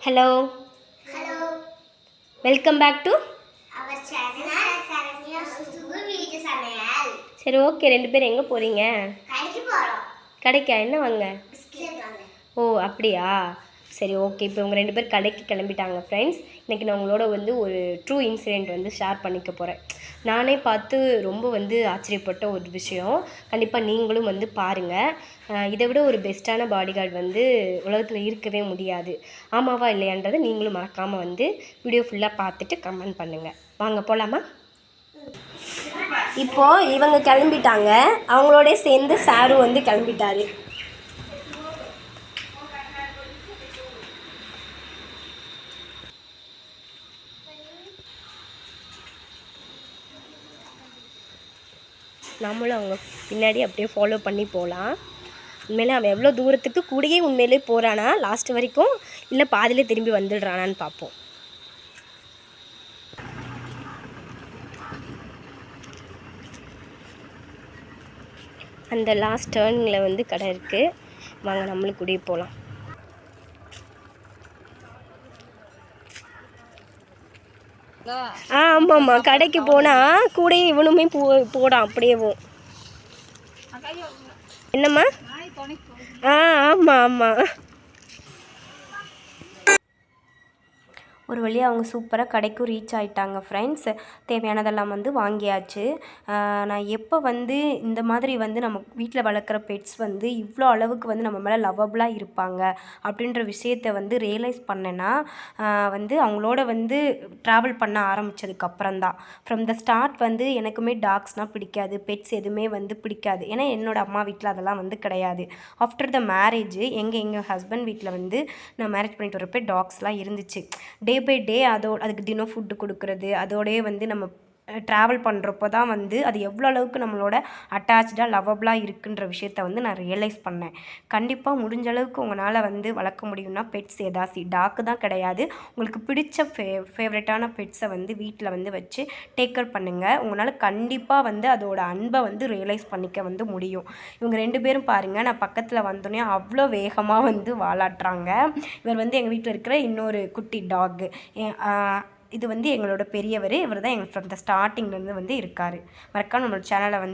Hello. Hello. Welcome back to our channel. வீட்டு சமையல். சரி ஓகே, ரெண்டு பேரும் எங்கே போகிறீங்க? கடைக்கு போகிறோம். கடைக்கா? என்ன வாங்க? பிஸ்கட் வாங்க. ஓ அப்படியா, சரி ஓகே. இப்போ உங்கள் ரெண்டு பேர் கடைக்கு கிளம்பிட்டாங்க ஃப்ரெண்ட்ஸ். இன்றைக்கி நான் உங்களோட ஒரு ட்ரூ இன்சிடெண்ட் ஷேர் பண்ணிக்க போகிறேன். நானே பார்த்து ரொம்ப ஆச்சரியப்பட்ட ஒரு விஷயம். கண்டிப்பாக நீங்களும் பாருங்கள். இதை விட ஒரு பெஸ்ட்டான பாடிகார்டு உலகத்தில் இருக்கவே முடியாது. ஆமாவா இல்லையான்றதை நீங்களும் மறக்காமல் வீடியோ ஃபுல்லாக பார்த்துட்டு கமெண்ட் பண்ணுங்கள். வாங்க போகலாமா? இப்போது இவங்க கிளம்பிட்டாங்க, அவங்களோட சேர்ந்து சாரு கிளம்பிட்டாரு. நம்மளும் அவங்க பின்னாடி அப்படியே ஃபாலோ பண்ணி போகலாம். உண்மையிலே அவன் எவ்வளோ தூரத்துக்கு கூடயே உண்மையிலே போகிறானா லாஸ்ட் வரைக்கும், இல்லை பாதியிலே திரும்பி வந்துடுறானான்னு பார்ப்போம். அந்த லாஸ்ட் டேர்னில் கடை இருக்குது. வாங்க நம்மளும் கூடயே போகலாம். ஆமாம்மா, கடைக்கு போனால் கூடயே இவனுமே போடான் அப்படியேவும். என்னம்மா? ஆமாம் ஆமாம். ஒரு வழியாக அவங்க சூப்பராக கடைக்கும் ரீச் ஆகிட்டாங்க ஃப்ரெண்ட்ஸ். தேவையானதெல்லாம் வாங்கியாச்சு. நான் எப்போ இந்த மாதிரி நம்ம வீட்டில் வளர்க்குற பெட்ஸ் இவ்வளோ அளவுக்கு நம்ம மேலே லவ்வபுளாக இருப்பாங்க அப்படின்ற விஷயத்தை ரியலைஸ் பண்ணேன்னா அவங்களோட ட்ராவல் பண்ண ஆரம்பித்ததுக்கப்புறம் தான். ஃப்ரம் த ஸ்டார்ட் எனக்குமே டாக்ஸ்னால் பிடிக்காது, பெட்ஸ் எதுவுமே பிடிக்காது. ஏன்னா என்னோடய அம்மா வீட்டில் அதெல்லாம் கிடையாது. ஆஃப்டர் த மேரேஜ் எங்கள் ஹஸ்பண்ட் வீட்டில் நான் மேரேஜ் பண்ணிட்டு வரப்போ டாக்ஸ்லாம் இருந்துச்சு. டே பை டே அதுக்கு தினம் ஃபுட்டு கொடுக்குறது, அதோடய நம்ம ட்ராவல் பண்ணுறப்போ தான் அது எவ்வளோ அளவுக்கு நம்மளோட அட்டாச்சாக லவ்வபுளாக இருக்குன்ற விஷயத்த நான் ரியலைஸ் பண்ணேன். கண்டிப்பாக முடிஞ்ச அளவுக்கு உங்களால் வளர்க்க முடியும்னா பெட்ஸ் ஏதாசி டாக்கு தான் கிடையாது, உங்களுக்கு பிடிச்ச ஃபேவரட்டான பெட்ஸை வீட்டில் வச்சு டேக் கேர் பண்ணுங்கள். உங்களால் கண்டிப்பாக அதோட அன்பை ரியலைஸ் பண்ணிக்க முடியும். இவங்க ரெண்டு பேரும் பாருங்கள், நான் பக்கத்தில் வந்தோடனே அவ்வளோ வேகமாக வாலாட்டுறாங்க. இவர் எங்கள் வீட்டில் இருக்கிற இன்னொரு குட்டி டாக். இது எங்களோட பெரியவர். இவர் தான் எங்கள் ஃப்ரம் த ஸ்டார்டிங்லேருந்து இருக்கார். மறக்காம நம்மளோட சேனலை